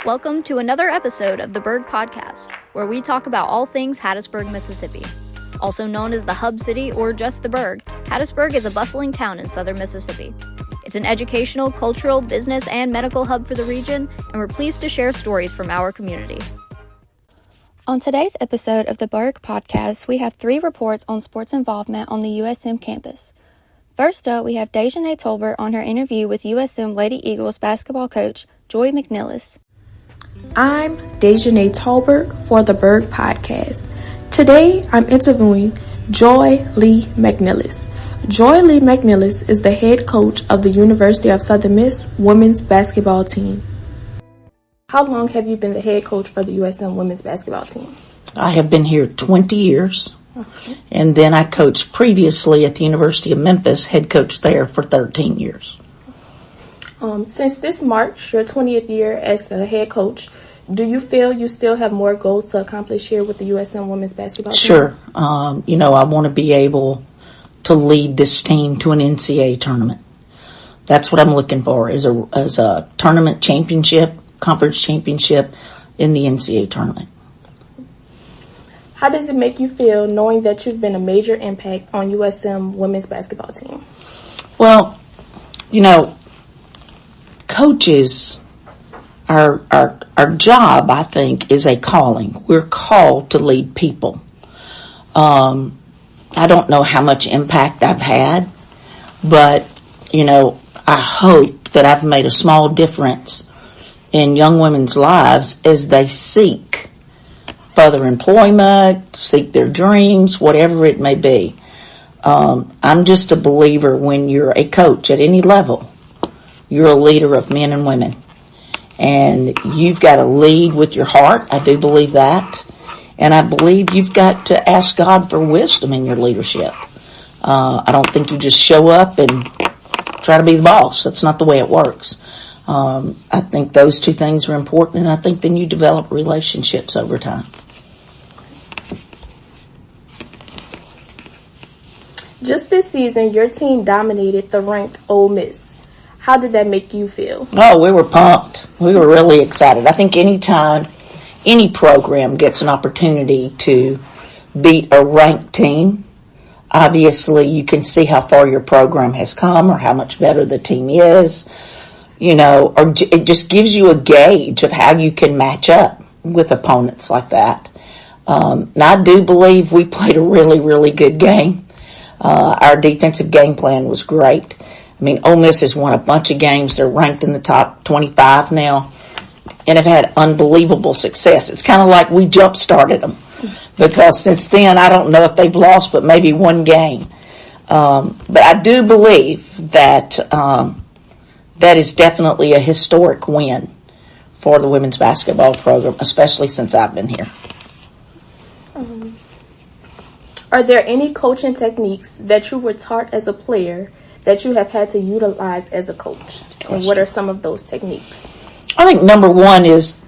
Welcome to another episode of the Burg Podcast, where we talk about all things Hattiesburg, Mississippi. Also known as the Hub City or just the Burg, Hattiesburg is a bustling town in southern Mississippi. It's an educational, cultural, business, and medical hub for the region, and we're pleased to share stories from our community. On today's episode of the Burg Podcast, we have 3 reports on sports involvement on the USM campus. First up, we have Dejanay Tolbert on her interview with USM Lady Eagles basketball coach Joy McNillis. I'm Dejanay Tolbert for the Burg Podcast. Today, I'm interviewing Joy Lee McNillis. Joy Lee McNillis is the head coach of the University of Southern Miss women's basketball team. How long have you been the head coach for the USM women's basketball team? I have been here 20 years, and then I coached previously at the University of Memphis, head coach there for 13 years. Since this March, your 20th year as the head coach, do you feel you still have more goals to accomplish here with the USM women's basketball team? Sure. I want to be able to lead this team to an NCAA tournament. That's what I'm looking for, is a tournament championship, conference championship in the NCAA tournament. How does it make you feel knowing that you've been a major impact on USM women's basketball team? Well, coaches, our job, I think, is a calling. We're called to lead people. I don't know how much impact I've had, but, I hope that I've made a small difference in young women's lives as they seek further employment, seek their dreams, whatever it may be. I'm just a believer when you're a coach at any level, you're a leader of men and women. And you've got to lead with your heart. I do believe that. And I believe you've got to ask God for wisdom in your leadership. I don't think you just show up and try to be the boss. That's not the way it works. I think those two things are important, and I think then you develop relationships over time. Just this season, your team dominated the ranked Ole Miss. How did that make you feel? Oh, we were pumped. We were really excited. I think anytime any program gets an opportunity to beat a ranked team, obviously you can see how far your program has come or how much better the team is, or it just gives you a gauge of how you can match up with opponents like that. And I do believe we played a really, really good game. Our defensive game plan was great. Ole Miss has won a bunch of games. They're ranked in the top 25 now and have had unbelievable success. It's kind of like we jump-started them because since then, I don't know if they've lost but maybe one game. But I do believe that that is definitely a historic win for the women's basketball program, especially since I've been here. Are there any coaching techniques that you were taught as a player that you have had to utilize as a coach? And what are some of those techniques? I think number one is,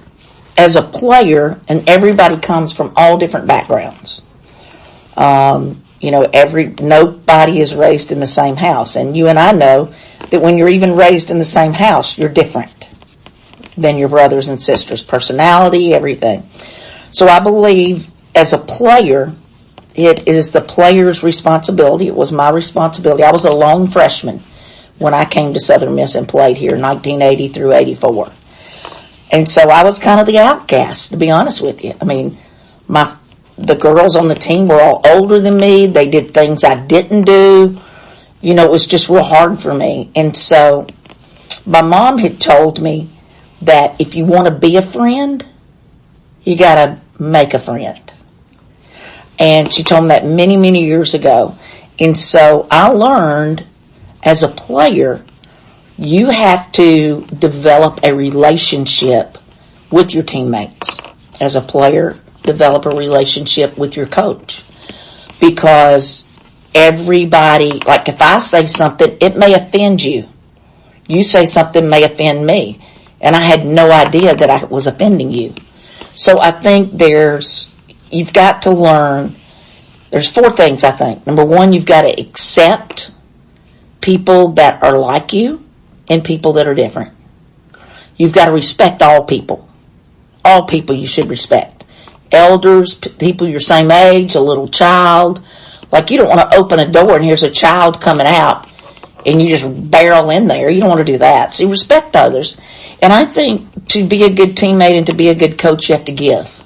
as a player, and everybody comes from all different backgrounds. Nobody is raised in the same house. And you and I know that when you're even raised in the same house, you're different than your brothers and sisters. Personality, everything. So I believe as a player, it is the player's responsibility. It was my responsibility. I was a lone freshman when I came to Southern Miss and played here, 1980 through 84. And so I was kind of the outcast, to be honest with you. The girls on the team were all older than me. They did things I didn't do. It was just real hard for me. And so my mom had told me that if you want to be a friend, you got to make a friend. And she told me that many, many years ago. And so I learned as a player, you have to develop a relationship with your teammates. As a player, develop a relationship with your coach. Because everybody, like if I say something, it may offend you. You say something may offend me. And I had no idea that I was offending you. So I think you've got to learn. There's 4 things, I think. Number 1, you've got to accept people that are like you and people that are different. You've got to respect all people. all people you should respect. Elders, people your same age, a little child. Like, you don't want to open a door and here's a child coming out and you just barrel in there. You don't want to do that. So you respect others. And I think to be a good teammate and to be a good coach, you have to give.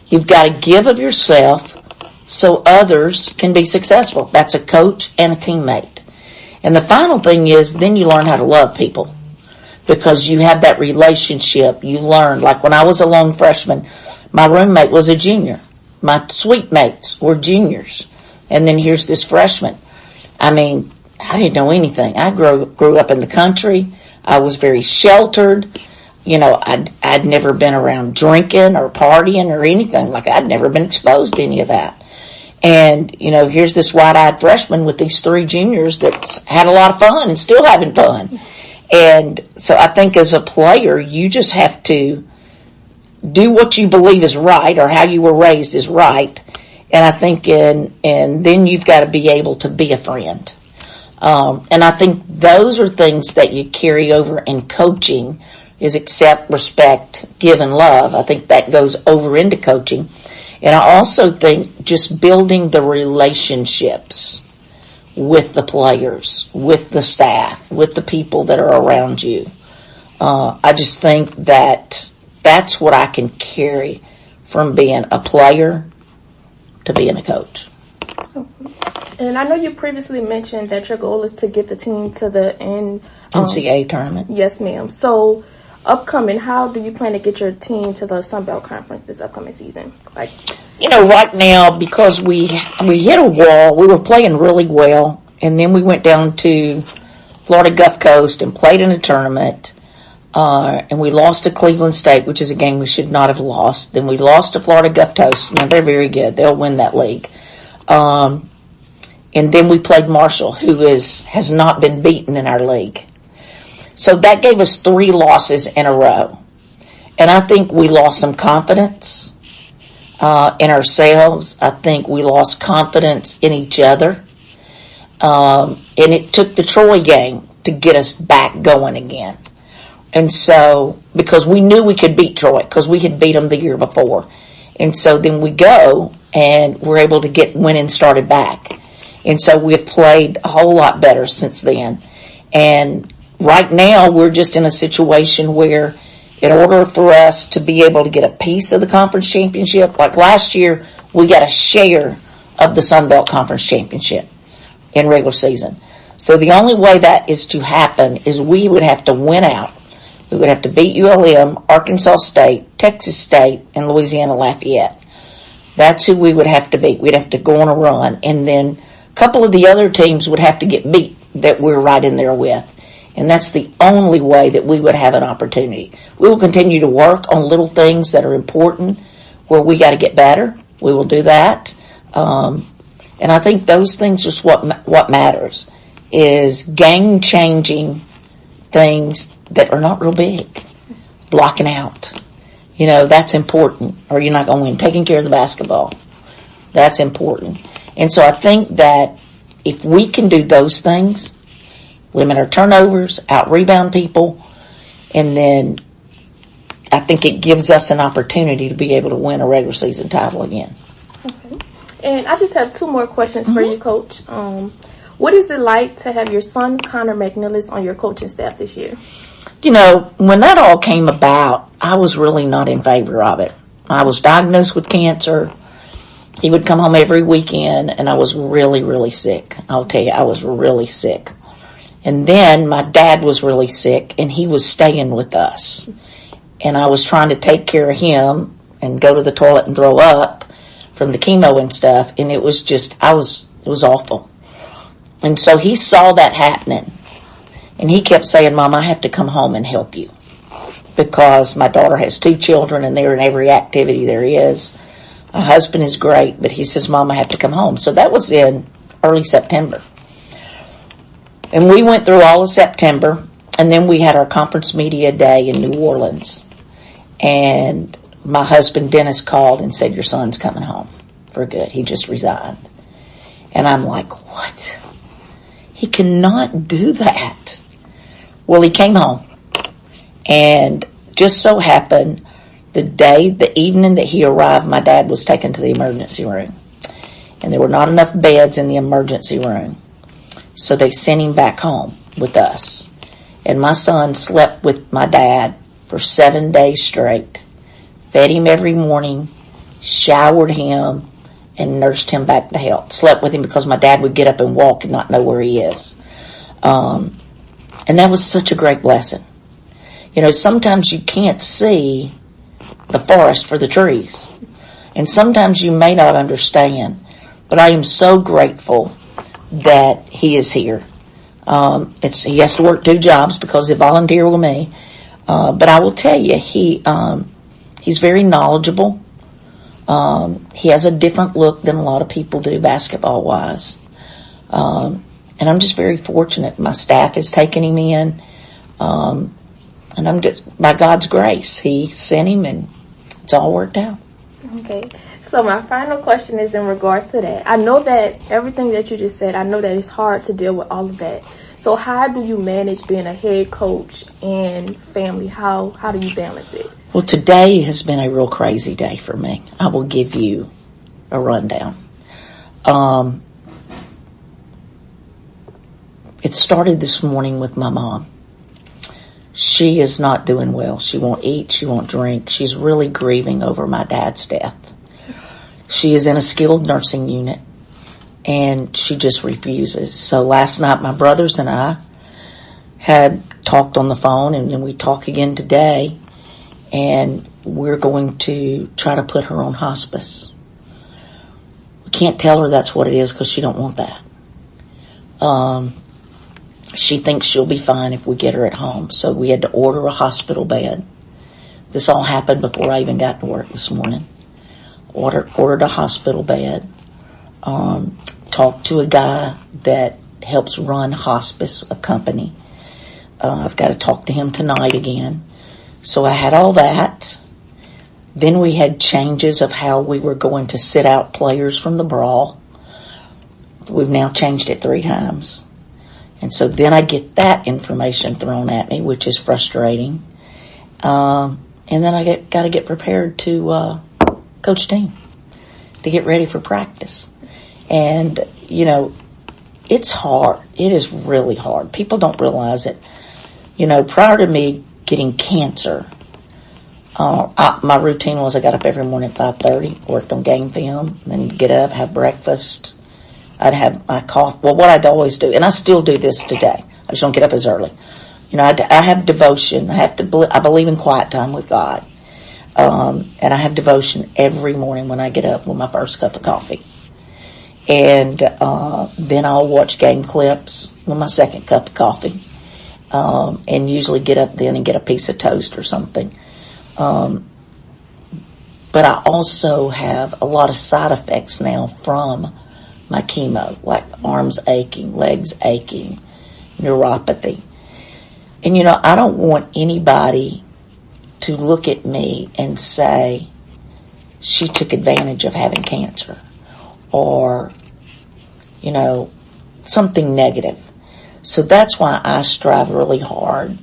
You've got to give of yourself so others can be successful. That's a coach and a teammate. And the final thing is, then you learn how to love people because you have that relationship. You learn. Like when I was a lone freshman, my roommate was a junior. My suite mates were juniors. And then here's this freshman. I mean, I didn't know anything. I grew up in the country. I was very sheltered. You know, I'd never been around drinking or partying or anything like that. I'd never been exposed to any of that. And, you know, here's this wide-eyed freshman with these 3 juniors that's had a lot of fun and still having fun. And so I think as a player, you just have to do what you believe is right or how you were raised is right. And I think and then you've got to be able to be a friend. And I think those are things that you carry over in coaching is accept, respect, give, and love. I think that goes over into coaching. And I also think just building the relationships with the players, with the staff, with the people that are around you. I just think that that's what I can carry from being a player to being a coach. And I know you previously mentioned that your goal is to get the team to the NCAA tournament. Yes, ma'am. So, upcoming, how do you plan to get your team to the Sun Belt Conference this upcoming season? Like, you know, right now, because we hit a wall, we were playing really well, and then we went down to Florida Gulf Coast and played in a tournament, and we lost to Cleveland State, which is a game we should not have lost. Then we lost to Florida Gulf Coast. Now, they're very good. They'll win that league. And then we played Marshall, who has not been beaten in our league. So that gave us 3 losses in a row. And I think we lost some confidence in ourselves. I think we lost confidence in each other. And it took the Troy game to get us back going again. And so, because we knew we could beat Troy, because we had beat them the year before. And so then we go, and we're able to get winning started back. And so we've played a whole lot better since then. And right now, we're just in a situation where in order for us to be able to get a piece of the conference championship, like last year, we got a share of the Sun Belt Conference Championship in regular season. So the only way that is to happen is we would have to win out. We would have to beat ULM, Arkansas State, Texas State, and Louisiana Lafayette. That's who we would have to beat. We'd have to go on a run. And then a couple of the other teams would have to get beat that we're right in there with. And that's the only way that we would have an opportunity. We will continue to work on little things that are important where we got to get better. We will do that. And I think those things is what matters, is game-changing things that are not real big. Blocking out. You know, that's important, or you're not going to win. Taking care of the basketball. That's important. And so I think that if we can do those things, limit our turnovers, out-rebound people, and then I think it gives us an opportunity to be able to win a regular season title again. Okay. And I just have 2 more questions for you, Coach. What is it like to have your son, Connor McNillis, on your coaching staff this year? You know, when that all came about, I was really not in favor of it. I was diagnosed with cancer. He would come home every weekend, and I was really, really sick. I'll tell you, I was really sick. And then my dad was really sick, and he was staying with us. And I was trying to take care of him and go to the toilet and throw up from the chemo and stuff. And it was just, it was awful. And so he saw that happening. And he kept saying, Mom, I have to come home and help you. Because my daughter has 2 children, and they're in every activity there is. My husband is great, but he says, Mom, I have to come home. So that was in early September. And we went through all of September, and then we had our conference media day in New Orleans. And my husband, Dennis, called and said, your son's coming home for good. He just resigned. And I'm like, what? He cannot do that. Well, he came home. And just so happened The evening that he arrived, my dad was taken to the emergency room. And there were not enough beds in the emergency room. So they sent him back home with us. And my son slept with my dad for 7 days straight, fed him every morning, showered him, and nursed him back to health. Slept with him because my dad would get up and walk and not know where he is. And that was such a great blessing. You know, sometimes you can't see the forest for the trees. And sometimes you may not understand. But I am so grateful that he is here. He has to work 2 jobs because he volunteered with me. But I will tell you, he's very knowledgeable. He has a different look than a lot of people do basketball-wise. And I'm just very fortunate. My staff has taken him in. And I'm just, by God's grace, he sent him and it's all worked out. Okay. So my final question is in regards to that. I know that everything that you just said, I know that it's hard to deal with all of that. So how do you manage being a head coach and family? How do you balance it? Well, today has been a real crazy day for me. I will give you a rundown. It started this morning with my mom. She is not doing well. She won't eat. She won't drink. She's really grieving over my dad's death. She is in a skilled nursing unit, and she just refuses. So last night, my brothers and I had talked on the phone, and then we talk again today, and we're going to try to put her on hospice. We can't tell her that's what it is because she don't want that. She thinks she'll be fine if we get her at home. So we had to order a hospital bed. This all happened before I even got to work this morning. Ordered a hospital bed. Talked to a guy that helps run hospice, a company. I've got to talk to him tonight again. So I had all that. Then we had changes of how we were going to sit out players from the brawl. We've now changed it 3 times. And so then I get that information thrown at me, which is frustrating. And then I got to get prepared to coach team, to get ready for practice. And, you know, it's hard. It is really hard. People don't realize it. You know, prior to me getting cancer, my routine was I got up every morning at 5:30, worked on game film, then get up, have breakfast. I'd have my coffee. Well, what I'd always do, and I still do this today. I just don't get up as early. You know, I have devotion. I believe in quiet time with God. And I have devotion every morning when I get up with my first cup of coffee. And then I'll watch game clips with my second cup of coffee. And usually get up then and get a piece of toast or something. But I also have a lot of side effects now from my chemo, like arms aching, legs aching, neuropathy. And, you know, I don't want anybody to look at me and say, she took advantage of having cancer, or, you know, something negative. So that's why I strive really hard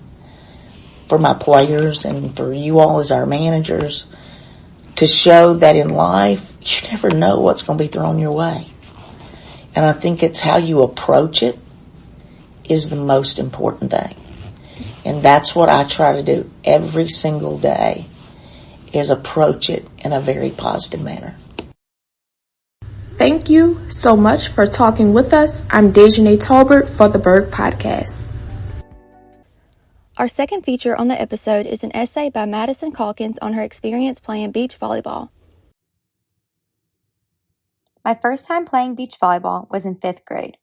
for my players and for you all as our managers to show that in life, you never know what's going to be thrown your way. And I think it's how you approach it is the most important thing. And that's what I try to do every single day, is approach it in a very positive manner. Thank you so much for talking with us. I'm Dejanay Tolbert for the Burg Podcast. Our second feature on the episode is an essay by Madison Calkins on her experience playing beach volleyball. My first time playing beach volleyball was in 5th grade.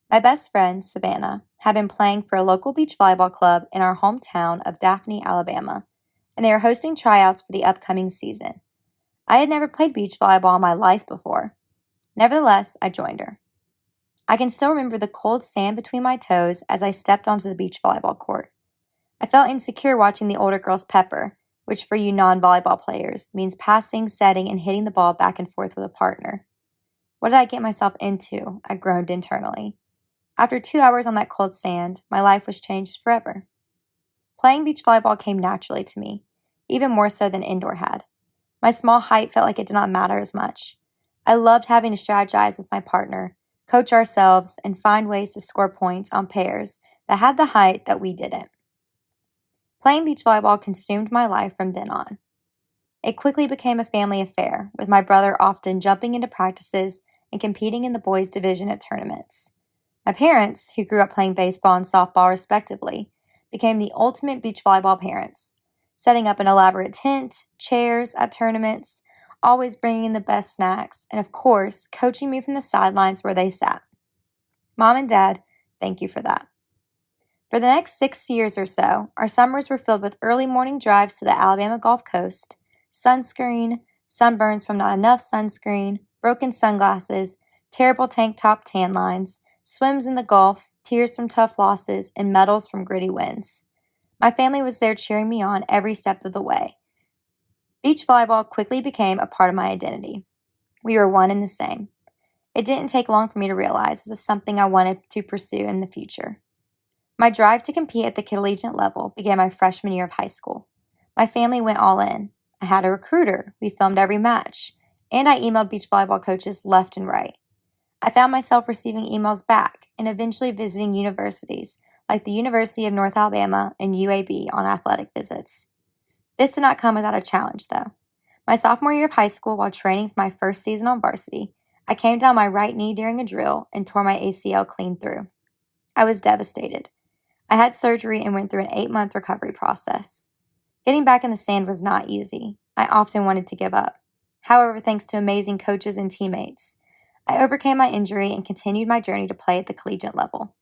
My best friend, Savannah, had been playing for a local beach volleyball club in our hometown of Daphne, Alabama, and they were hosting tryouts for the upcoming season. I had never played beach volleyball in my life before. Nevertheless, I joined her. I can still remember the cold sand between my toes as I stepped onto the beach volleyball court. I felt insecure watching the older girls pepper, which for you non-volleyball players means passing, setting, and hitting the ball back and forth with a partner. What did I get myself into? I groaned internally. After 2 hours on that cold sand, my life was changed forever. Playing beach volleyball came naturally to me, even more so than indoor had. My small height felt like it did not matter as much. I loved having to strategize with my partner, coach ourselves, and find ways to score points on pairs that had the height that we didn't. Playing beach volleyball consumed my life from then on. It quickly became a family affair, with my brother often jumping into practices and competing in the boys' division at tournaments. My parents, who grew up playing baseball and softball respectively, became the ultimate beach volleyball parents, setting up an elaborate tent, chairs at tournaments, always bringing in the best snacks, and of course, coaching me from the sidelines where they sat. Mom and Dad, thank you for that. For the next 6 years or so, our summers were filled with early morning drives to the Alabama Gulf Coast, sunscreen, sunburns from not enough sunscreen, broken sunglasses, terrible tank top tan lines, swims in the Gulf, tears from tough losses, and medals from gritty wins. My family was there cheering me on every step of the way. Beach volleyball quickly became a part of my identity. We were one and the same. It didn't take long for me to realize this is something I wanted to pursue in the future. My drive to compete at the collegiate level began my freshman year of high school. My family went all in. I had a recruiter. We filmed every match. And I emailed beach volleyball coaches left and right. I found myself receiving emails back and eventually visiting universities like the University of North Alabama and UAB on athletic visits. This did not come without a challenge, though. My sophomore year of high school, while training for my first season on varsity, I came down my right knee during a drill and tore my ACL clean through. I was devastated. I had surgery and went through an 8-month recovery process. Getting back in the sand was not easy. I often wanted to give up. However, thanks to amazing coaches and teammates, I overcame my injury and continued my journey to play at the collegiate level.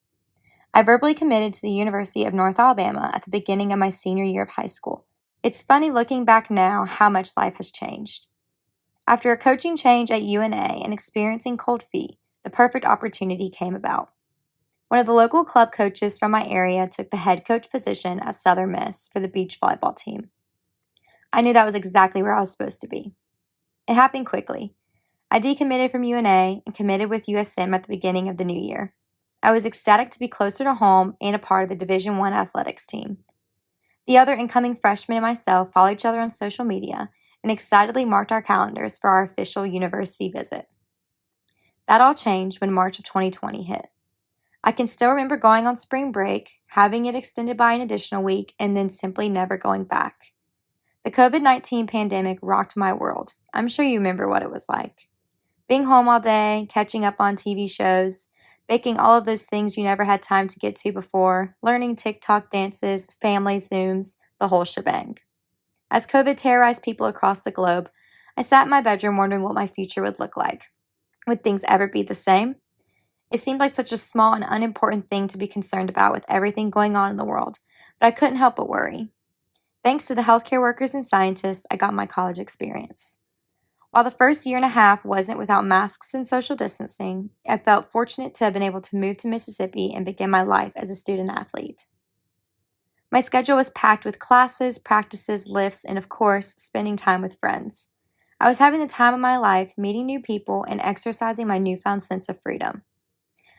I verbally committed to the University of North Alabama at the beginning of my senior year of high school. It's funny looking back now how much life has changed. After a coaching change at UNA and experiencing cold feet, the perfect opportunity came about. One of the local club coaches from my area took the head coach position at Southern Miss for the beach volleyball team. I knew that was exactly where I was supposed to be. It happened quickly. I decommitted from UNA and committed with USM at the beginning of the new year. I was ecstatic to be closer to home and a part of the Division I athletics team. The other incoming freshmen and myself followed each other on social media and excitedly marked our calendars for our official university visit. That all changed when March of 2020 hit. I can still remember going on spring break, having it extended by an additional week, and then simply never going back. The COVID-19 pandemic rocked my world. I'm sure you remember what it was like. Being home all day, catching up on TV shows, baking all of those things you never had time to get to before, learning TikTok dances, family Zooms, the whole shebang. As COVID terrorized people across the globe, I sat in my bedroom wondering what my future would look like. Would things ever be the same? It seemed like such a small and unimportant thing to be concerned about with everything going on in the world, but I couldn't help but worry. Thanks to the healthcare workers and scientists, I got my college experience. While the first year and a half wasn't without masks and social distancing, I felt fortunate to have been able to move to Mississippi and begin my life as a student athlete. My schedule was packed with classes, practices, lifts, and of course, spending time with friends. I was having the time of my life, meeting new people and exercising my newfound sense of freedom.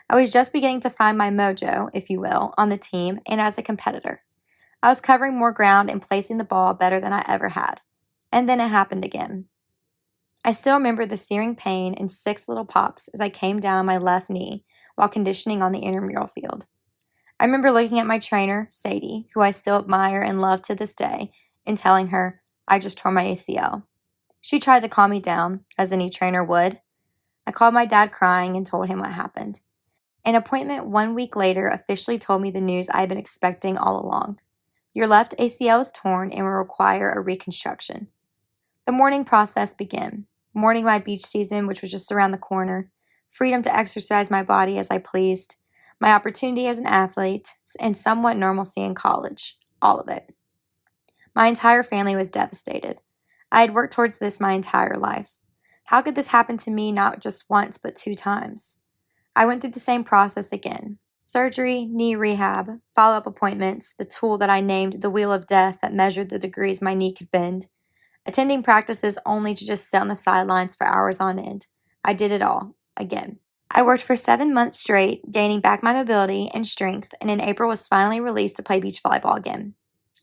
I was just beginning to find my mojo, if you will, on the team and as a competitor. I was covering more ground and placing the ball better than I ever had. And then it happened again. I still remember the searing pain and 6 little pops as I came down on my left knee while conditioning on the intramural field. I remember looking at my trainer, Sadie, who I still admire and love to this day, and telling her, I just tore my ACL. She tried to calm me down, as any trainer would. I called my dad crying and told him what happened. An appointment 1 week later officially told me the news I had been expecting all along. Your left ACL is torn and will require a reconstruction. The mourning process began. Mourning my beach season, which was just around the corner, freedom to exercise my body as I pleased, my opportunity as an athlete, and somewhat normalcy in college. All of it. My entire family was devastated. I had worked towards this my entire life. How could this happen to me not just once, but 2 times? I went through the same process again. Surgery, knee rehab, follow-up appointments, the tool that I named the Wheel of Death that measured the degrees my knee could bend, attending practices only to just sit on the sidelines for hours on end. I did it all, again. I worked for 7 months straight, gaining back my mobility and strength, and in April was finally released to play beach volleyball again.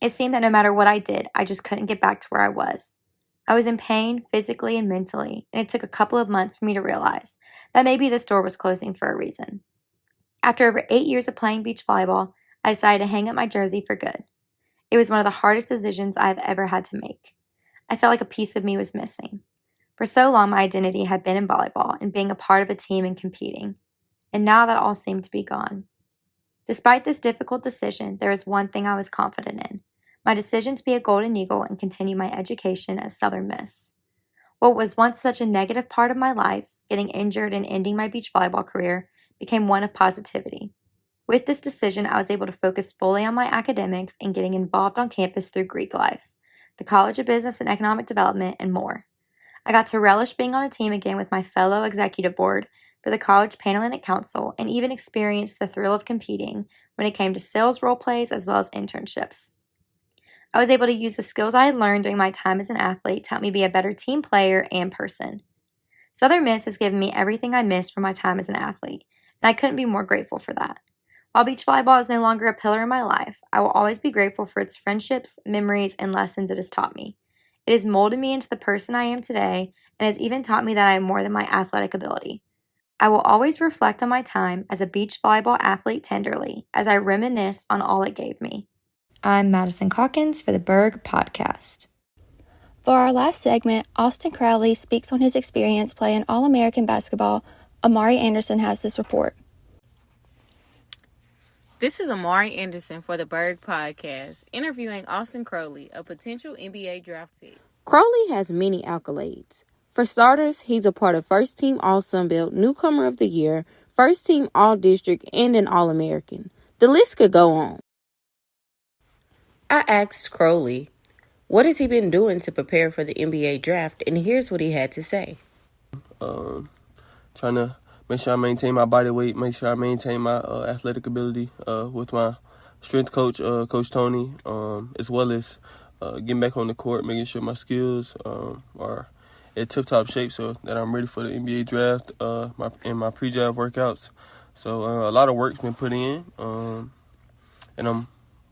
It seemed that no matter what I did, I just couldn't get back to where I was. I was in pain physically and mentally, and it took a couple of months for me to realize that maybe this door was closing for a reason. After over 8 years of playing beach volleyball, I decided to hang up my jersey for good. It was one of the hardest decisions I have ever had to make. I felt like a piece of me was missing. For so long, my identity had been in volleyball and being a part of a team and competing, and now that all seemed to be gone. Despite this difficult decision, there was one thing I was confident in: my decision to be a Golden Eagle and continue my education as Southern Miss. What was once such a negative part of my life, getting injured and ending my beach volleyball career, became one of positivity. With this decision, I was able to focus fully on my academics and getting involved on campus through Greek life, the College of Business and Economic Development, and more. I got to relish being on a team again with my fellow executive board for the College Panhellenic Council, and even experience the thrill of competing when it came to sales role plays as well as internships. I was able to use the skills I had learned during my time as an athlete to help me be a better team player and person. Southern Miss has given me everything I missed from my time as an athlete, and I couldn't be more grateful for that. While beach volleyball is no longer a pillar in my life, I will always be grateful for its friendships, memories, and lessons it has taught me. It has molded me into the person I am today, and has even taught me that I am more than my athletic ability. I will always reflect on my time as a beach volleyball athlete tenderly as I reminisce on all it gave me. I'm Madison Calkins for the Burg Podcast. For our last segment, Austin Crowley speaks on his experience playing All-American basketball. Amari Anderson has this report. This is Amari Anderson for the Burg Podcast, interviewing Austin Crowley, a potential NBA draft pick. Crowley has many accolades. For starters, he's a part of First Team All-Sunbelt, Newcomer of the Year, First Team All-District, and an All-American. The list could go on. I asked Crowley, what has he been doing to prepare for the NBA draft, and here's what he had to say. Trying to make sure I maintain my body weight, make sure I maintain my athletic ability with my strength coach, Coach Tony, as well as getting back on the court, making sure my skills are at tip-top shape so that I'm ready for the NBA draft and my pre-draft workouts. So a lot of work's been put in, and I'm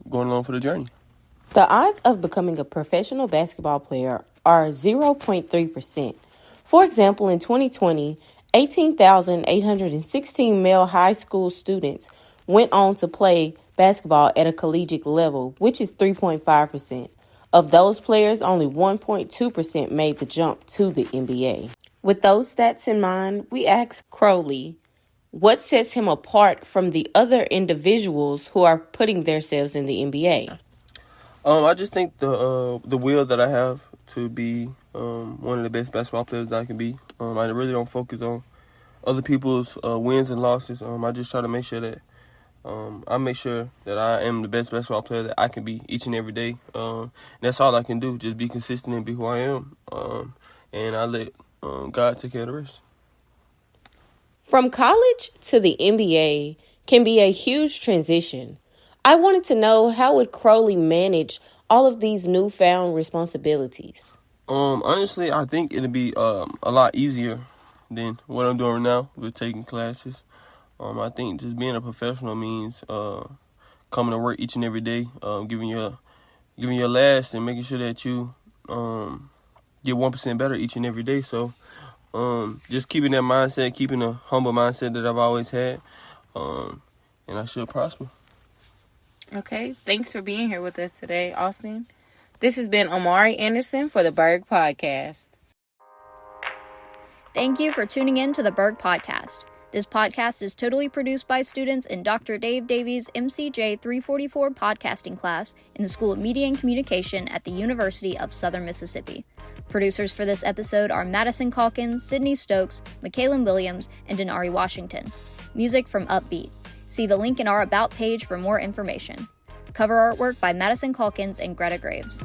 going along for the journey. The odds of becoming a professional basketball player are 0.3%. For example, in 2020, 18,816 male high school students went on to play basketball at a collegiate level, which is 3.5%. Of those players, only 1.2% made the jump to the NBA. With those stats in mind, we asked Crowley what sets him apart from the other individuals who are putting themselves in the NBA. I just think the will that I have to be one of the best basketball players that I can be. I really don't focus on other people's wins and losses. I just try to make sure that I make sure that I am the best basketball player that I can be each and every day. That's all I can do, just be consistent and be who I am. And I let God take care of the rest. From college to the NBA can be a huge transition. I wanted to know, how would Crowley manage all of these newfound responsibilities? Honestly, I think it'll be a lot easier than what I'm doing now with taking classes. I think just being a professional means coming to work each and every day, giving your last and making sure that you get 1% better each and every day. So just keeping that mindset, keeping a humble mindset that I've always had, and I should prosper. Okay, thanks for being here with us today, Austin. This has been Amari Anderson for the Burg Podcast. Thank you for tuning in to the Burg Podcast. This podcast is totally produced by students in Dr. Dave Davies' MCJ 344 podcasting class in the School of Media and Communication at the University of Southern Mississippi. Producers for this episode are Madison Calkins, Sydney Stokes, Michaelan Williams, and Denari Washington. Music from Upbeat. See the link in our About page for more information. Cover artwork by Madison Calkins and Greta Graves.